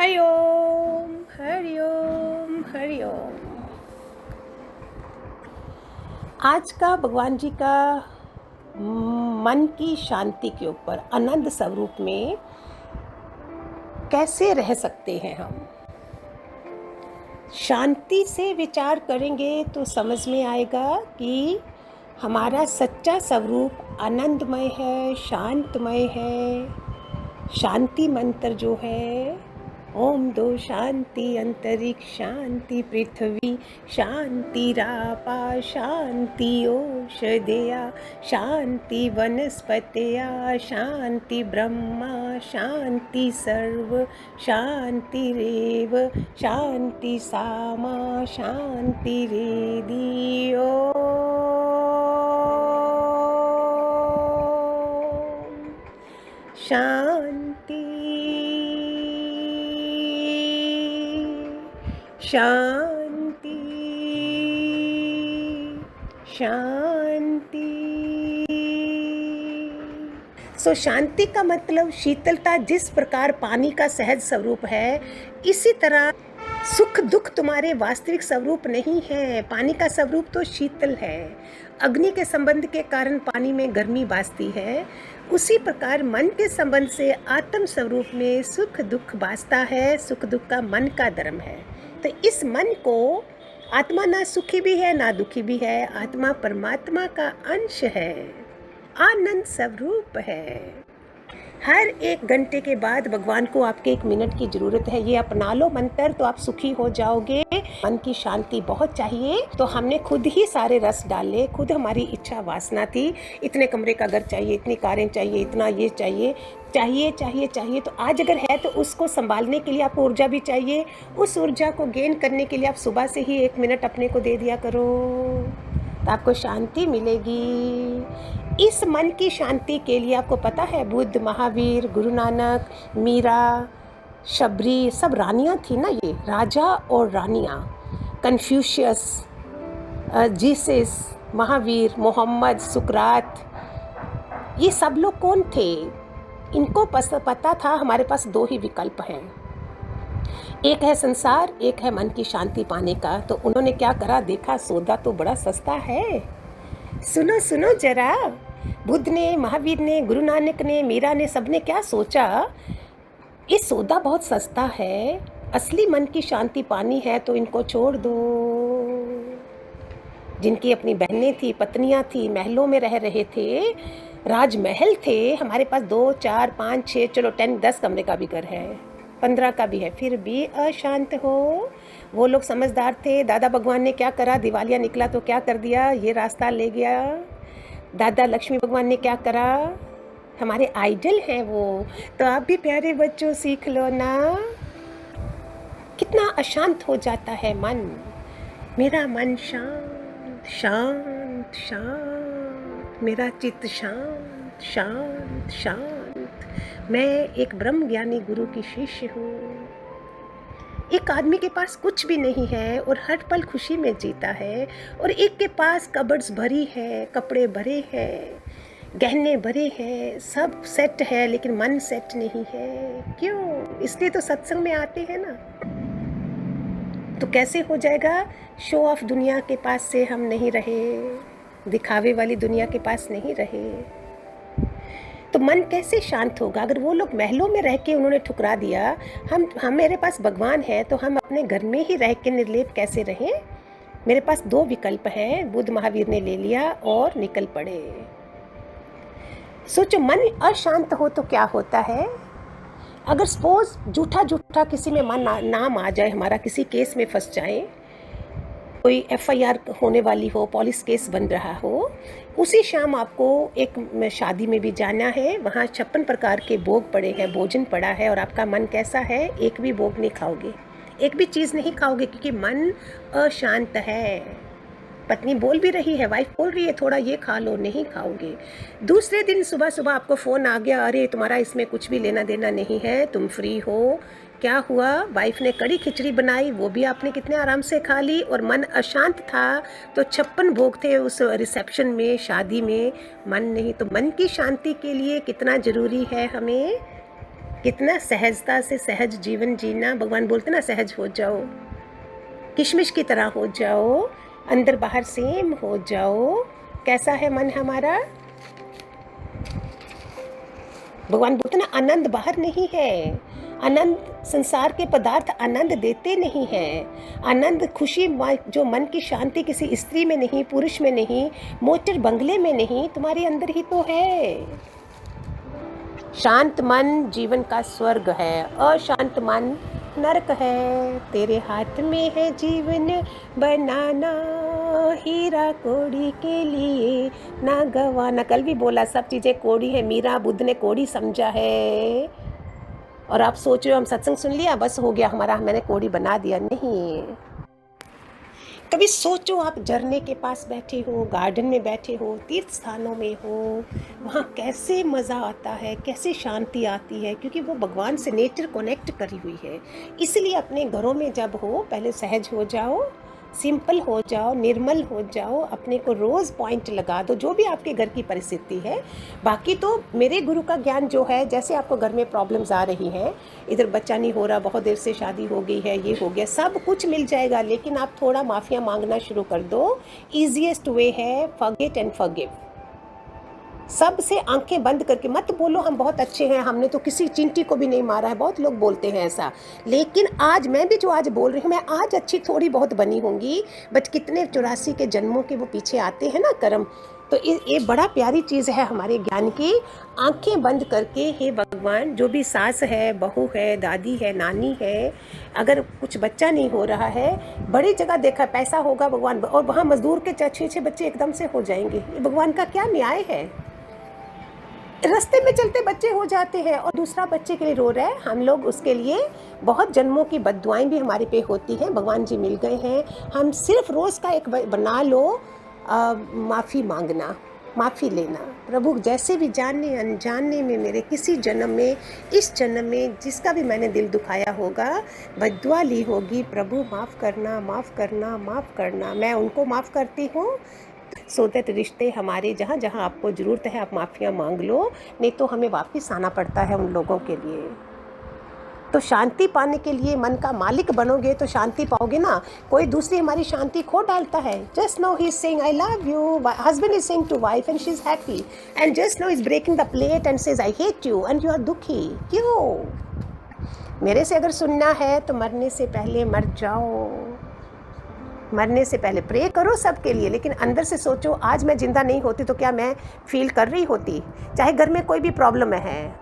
हरि ओम हरि ओम हरि ओम। आज का भगवान जी का मन की शांति के ऊपर आनंद स्वरूप में कैसे रह सकते हैं हम। शांति से विचार करेंगे तो समझ में आएगा कि हमारा सच्चा स्वरूप आनंदमय है, शांतमय है। शांति मंत्र जो है, ओम दो शांति अंतरिक्ष शांति पृथ्वी शांति रापा शांति औषधया शांति वनस्पतया शांति ब्रह्मा शांति सर्व शांतिरेव शांति सामा शांतिरेधि। शांति शांति शांति। शांति का मतलब शीतलता। जिस प्रकार पानी का सहज स्वरूप है, इसी तरह सुख दुख तुम्हारे वास्तविक स्वरूप नहीं है। पानी का स्वरूप तो शीतल है। अग्नि के संबंध के कारण पानी में गर्मी बासती है, उसी प्रकार मन के संबंध से आत्म स्वरूप में सुख दुख बासता है। सुख दुख का मन का धर्म है। तो इस मन को आत्मा ना सुखी भी है ना दुखी भी है। आत्मा परमात्मा का अंश है, आनंद स्वरूप है। हर एक घंटे के बाद भगवान को आपके 1 मिनट की जरूरत है। ये अपना लो मंत्र तो आप सुखी हो जाओगे। मन की शांति बहुत चाहिए, तो हमने खुद ही सारे रस डाले। खुद हमारी इच्छा वासना थी, इतने कमरे का घर चाहिए, इतनी कारें चाहिए, इतना ये चाहिए चाहिए चाहिए चाहिए। तो आज अगर है तो उसको संभालने के लिए आपको ऊर्जा भी चाहिए। उस ऊर्जा को गेन करने के लिए आप सुबह से ही 1 मिनट अपने को दे दिया करो, तो आपको शांति मिलेगी। इस मन की शांति के लिए आपको पता है, बुद्ध, महावीर, गुरु नानक, मीरा, शबरी, सब रानियां थी ना। ये राजा और रानियां, कन्फ्यूशियस, जीसस, महावीर, मोहम्मद, सुकरात, ये सब लोग कौन थे? इनको पता था हमारे पास 2 ही विकल्प हैं, एक है संसार, एक है मन की शांति पाने का। तो उन्होंने क्या करा, देखा सौदा तो बड़ा सस्ता है। सुनो सुनो जरा, बुद्ध ने, महावीर ने, गुरु नानक ने, मीरा ने, सबने क्या सोचा, ये सौदा बहुत सस्ता है, असली मन की शांति पानी है तो इनको छोड़ दो। जिनकी अपनी बहनें थी, पत्नियां थी, महलों में रह रहे थे, राजमहल थे, हमारे पास 2, 4, 5, 6, चलो 10, 10 कमरे का भी घर है, 15 का भी है, फिर भी अशांत हो। वो लोग समझदार थे। दादा भगवान ने क्या करा, दिवालिया निकला तो क्या कर दिया, ये रास्ता ले गया। दादा लक्ष्मी भगवान ने क्या करा, हमारे आइडल हैं वो। तो आप भी प्यारे बच्चों सीख लो ना, कितना अशांत हो जाता है मन। मेरा मन शांत शांत शांत, मेरा चित्त शांत शांत शांत। मैं एक ब्रह्म ज्ञानी गुरु की शिष्य हूँ। एक आदमी के पास कुछ भी नहीं है और हर पल खुशी में जीता है, और एक के पास कबर्ड्स भरी है, कपड़े भरे हैं, गहने भरे हैं, सब सेट है, लेकिन मन सेट नहीं है। क्यों? इसलिए तो सत्संग में आते हैं ना। तो कैसे हो जाएगा? शो ऑफ दुनिया के पास से हम नहीं रहे, दिखावे वाली दुनिया के पास नहीं रहे, तो मन कैसे शांत होगा? अगर वो लोग महलों में रह के उन्होंने ठुकरा दिया, हम मेरे पास भगवान है तो हम अपने घर में ही रह के निर्लेप कैसे रहें? मेरे पास 2 विकल्प हैं, बुद्ध महावीर ने ले लिया और निकल पड़े। सोचो, मन अशांत हो तो क्या होता है? अगर सपोज झूठा झूठा किसी में मन नाम आ जाए, हमारा किसी केस में फंस जाए, कोई FIR होने वाली हो, पुलिस केस बन रहा हो, उसी शाम आपको एक शादी में भी जाना है, वहाँ 56 प्रकार के भोग पड़े हैं, भोजन पड़ा है, और आपका मन कैसा है? एक भी भोग नहीं खाओगे, एक भी चीज़ नहीं खाओगे, क्योंकि मन अशांत है। पत्नी बोल भी रही है, वाइफ बोल रही है थोड़ा ये खा लो, नहीं खाओगे। दूसरे दिन सुबह सुबह आपको फ़ोन आ गया, अरे तुम्हारा इसमें कुछ भी लेना देना नहीं है, तुम फ्री हो। क्या हुआ? वाइफ ने कड़ी खिचड़ी बनाई, वो भी आपने कितने आराम से खा ली, और मन अशांत था। तो 56 भोग थे उस रिसेप्शन में, शादी में, मन नहीं। तो मन की शांति के लिए कितना ज़रूरी है हमें कितना सहजता से सहज जीवन जीना। भगवान बोलते ना सहज हो जाओ, किशमिश की तरह हो जाओ, अंदर बाहर सेम हो जाओ। कैसा है मन हमारा? भगवान बोलते ना आनंद बाहर नहीं है, आनंद संसार के पदार्थ आनंद देते नहीं है। आनंद खुशी जो मन की शांति किसी स्त्री में नहीं, पुरुष में नहीं, मोटर बंगले में नहीं, तुम्हारे अंदर ही तो है। शांत मन जीवन का स्वर्ग है, अशांत मन नरक है। तेरे हाथ में है जीवन बनाना, हीरा कौड़ी के लिए ना गवाना। कल भी बोला सब चीज़ें कौड़ी है, मीरा बुद्ध ने कौड़ी समझा है। और आप सोच रहे हो हम सत्संग सुन लिया बस हो गया हमारा, मैंने कौड़ी बना दिया। नहीं, कभी सोचो आप झरने के पास बैठे हो, गार्डन में बैठे हो, तीर्थ स्थानों में हो, वहाँ कैसे मज़ा आता है, कैसे शांति आती है, क्योंकि वो भगवान से नेचर कनेक्ट करी हुई है। इसलिए अपने घरों में जब हो पहले सहज हो जाओ, सिंपल हो जाओ, निर्मल हो जाओ, अपने को रोज़ पॉइंट लगा दो जो भी आपके घर की परिस्थिति है। बाकी तो मेरे गुरु का ज्ञान जो है, जैसे आपको घर में प्रॉब्लम्स आ रही हैं, इधर बच्चा नहीं हो रहा, बहुत देर से शादी हो गई है, ये हो गया, सब कुछ मिल जाएगा, लेकिन आप थोड़ा माफ़िया मांगना शुरू कर दो। ईजीएस्ट वे है फॉरगेट एंड फॉरगिव। सबसे आंखें बंद करके मत बोलो हम बहुत अच्छे हैं, हमने तो किसी चिंटी को भी नहीं मारा है। बहुत लोग बोलते हैं ऐसा, लेकिन आज मैं भी जो आज बोल रही हूँ, मैं आज अच्छी थोड़ी बहुत बनी होंगी, बट कितने 84 के जन्मों के वो पीछे आते हैं ना कर्म। तो ये बड़ा प्यारी चीज़ है हमारे ज्ञान की। आंखें बंद करके हे भगवान, जो भी सास है, बहू है, दादी है, नानी है, अगर कुछ बच्चा नहीं हो रहा है, बड़ी जगह देखा पैसा होगा भगवान, और वहाँ मजदूर के 6 बच्चे एकदम से हो जाएंगे। ये भगवान का क्या न्याय है? रास्ते में चलते बच्चे हो जाते हैं और दूसरा बच्चे के लिए रो रहा है। हम लोग उसके लिए बहुत जन्मों की बद्दुआएं भी हमारे पे होती हैं। भगवान जी मिल गए हैं, हम सिर्फ रोज़ का एक बना लो माफ़ी मांगना, माफ़ी लेना। प्रभु जैसे भी जानने अनजाने में मेरे किसी जन्म में, इस जन्म में जिसका भी मैंने दिल दुखाया होगा, बद्दुआ ली होगी, प्रभु माफ़ करना, माफ़ करना, माफ़ करना। मैं उनको माफ़ करती हूँ। सो दैट रिश्ते हमारे जहाँ जहाँ आपको ज़रूरत है आप माफ़िया मांग लो, नहीं तो हमें वापस आना पड़ता है उन लोगों के लिए। तो शांति पाने के लिए मन का मालिक बनोगे तो शांति पाओगे ना। कोई दूसरी हमारी शांति खो डालता है। Just no he is saying I love you, husband is saying to wife and she is happy, and just no is breaking the plate and says I hate you and you are दुखी। क्यों? मेरे से अगर सुनना है तो मरने से पहले मर जाओ, मरने से पहले प्रे करो सबके लिए, लेकिन अंदर से सोचो आज मैं जिंदा नहीं होती तो क्या मैं फील कर रही होती? चाहे घर में कोई भी प्रॉब्लम है,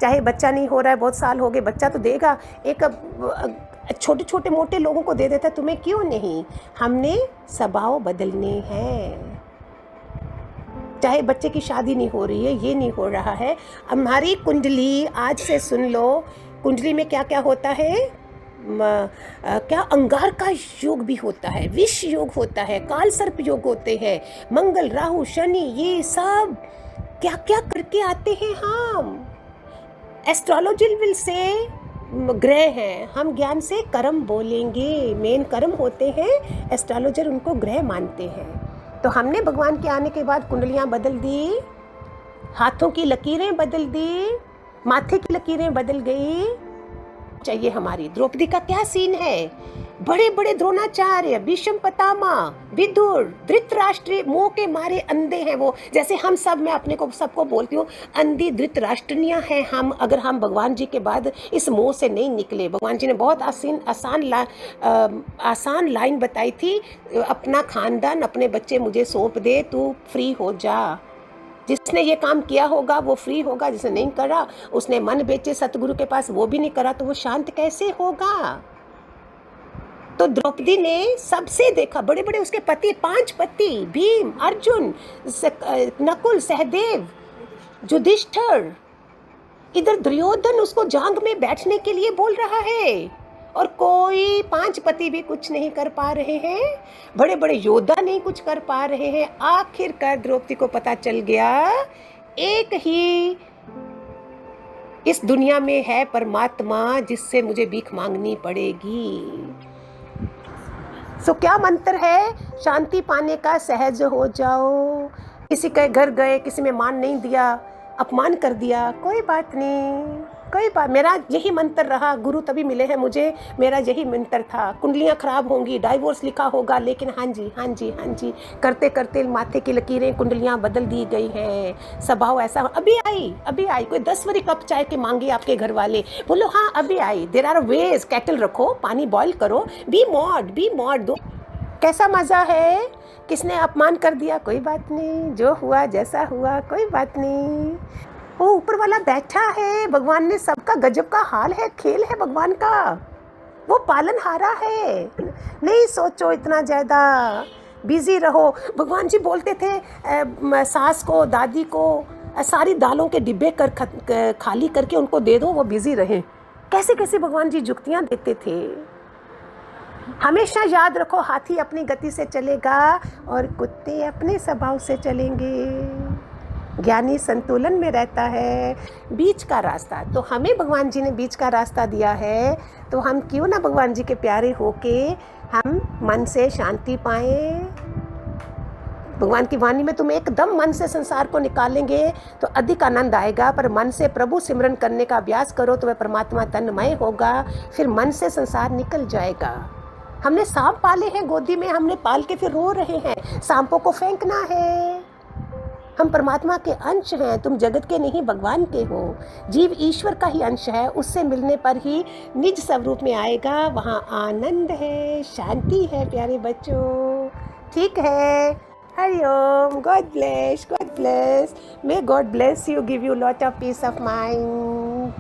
चाहे बच्चा नहीं हो रहा है, बहुत साल हो गए, बच्चा तो देगा। एक छोटे छोटे मोटे लोगों को दे देता है, तुम्हें क्यों नहीं? हमने स्वभाव बदलने हैं। चाहे बच्चे की शादी नहीं हो रही है, ये नहीं हो रहा है, हमारी कुंडली आज से सुन लो। कुंडली में क्या क्या होता है? क्या अंगार का योग भी होता है, विष योग होता है, काल सर्प योग होते हैं, मंगल राहु शनि, ये सब क्या क्या करके आते हैं हम। एस्ट्रोलॉजी विल से ग्रह हैं, हम ज्ञान से कर्म बोलेंगे। मेन कर्म होते हैं, एस्ट्रोलॉजर उनको ग्रह मानते हैं। तो हमने भगवान के आने के बाद कुंडलियाँ बदल दी, हाथों की लकीरें बदल दी, माथे की लकीरें बदल गई। चाहिए हमारी द्रौपदी का क्या सीन है? बड़े बड़े द्रोणाचार्य, भीष्म पितामह, विदुर, धृतराष्ट्र मोह के मारे अंधे हैं वो। जैसे हम सब, मैं अपने को सबको बोलती हूँ अंधी धृतराष्ट्रनियाँ हैं हम, अगर हम भगवान जी के बाद इस मोह से नहीं निकले। भगवान जी ने बहुत आसान लाइन बताई थी, अपना खानदान अपने बच्चे मुझे सौंप दे, तू फ्री हो जा। जिसने ये काम किया होगा वो फ्री होगा, जिसने नहीं करा, उसने मन बेचे सतगुरु के पास, वो भी नहीं करा, तो वो शांत कैसे होगा? तो द्रौपदी ने सबसे देखा, बड़े बड़े उसके पति, 5 पति, भीम, अर्जुन, नकुल, सहदेव, युधिष्ठिर, इधर दुर्योधन उसको जांग में बैठने के लिए बोल रहा है, और कोई 5 पति भी कुछ नहीं कर पा रहे हैं, बड़े बड़े योद्धा नहीं कुछ कर पा रहे हैं। आखिरकार द्रौपदी को पता चल गया एक ही इस दुनिया में है परमात्मा, जिससे मुझे भीख मांगनी पड़ेगी। सो क्या मंत्र है शांति पाने का? सहज हो जाओ। किसी के घर गए, किसी में मान नहीं दिया, अपमान कर दिया, कोई बात नहीं, कोई बात, मेरा यही मंत्र रहा, गुरु तभी मिले हैं मुझे, मेरा यही मंत्र था। कुंडलियाँ खराब होंगी, डाइवोर्स लिखा होगा, लेकिन हाँ जी हाँ जी हाँ जी करते करते माथे की लकीरें, कुंडलियाँ बदल दी गई हैं। स्वभाव ऐसा अभी आई। कोई 10 बारी कप चाय के मांगे आपके घर वाले, बोलो हाँ अभी आई। देयर आर वेज, केटल रखो, पानी बॉईल करो, बी मॉड दो। कैसा मज़ा है? किसने अपमान कर दिया? कोई बात नहीं, जो हुआ जैसा हुआ, कोई बात नहीं। वो ऊपर वाला बैठा है, भगवान ने सबका गजब का हाल है, खेल है भगवान का, वो पालनहारा है। नहीं सोचो इतना ज़्यादा, बिजी रहो। भगवान जी बोलते थे सास को, दादी को सारी दालों के डिब्बे खाली करके उनको दे दो, वो बिजी रहे। कैसे कैसे भगवान जी जुक्तियाँ देते थे। हमेशा याद रखो, हाथी अपनी गति से चलेगा और कुत्ते अपने स्वभाव से चलेंगे। ज्ञानी संतुलन में रहता है, बीच का रास्ता। तो हमें भगवान जी ने बीच का रास्ता दिया है, तो हम क्यों ना भगवान जी के प्यारे होके हम मन से शांति पाएं। भगवान की वाणी में तुम एकदम मन से संसार को निकालेंगे तो अधिक आनंद आएगा, पर मन से प्रभु सिमरन करने का अभ्यास करो तो वह परमात्मा तन्मय होगा, फिर मन से संसार निकल जाएगा। हमने सांप पाले हैं गोदी में, हमने पाल के फिर रो रहे हैं, सांपों को फेंकना है। हम परमात्मा के अंश हैं, तुम जगत के नहीं भगवान के हो। जीव ईश्वर का ही अंश है, उससे मिलने पर ही निज स्वरूप में आएगा, वहाँ आनंद है, शांति है प्यारे बच्चों। ठीक है, Hariom, God bless, may God bless you, give you lot of peace of mind.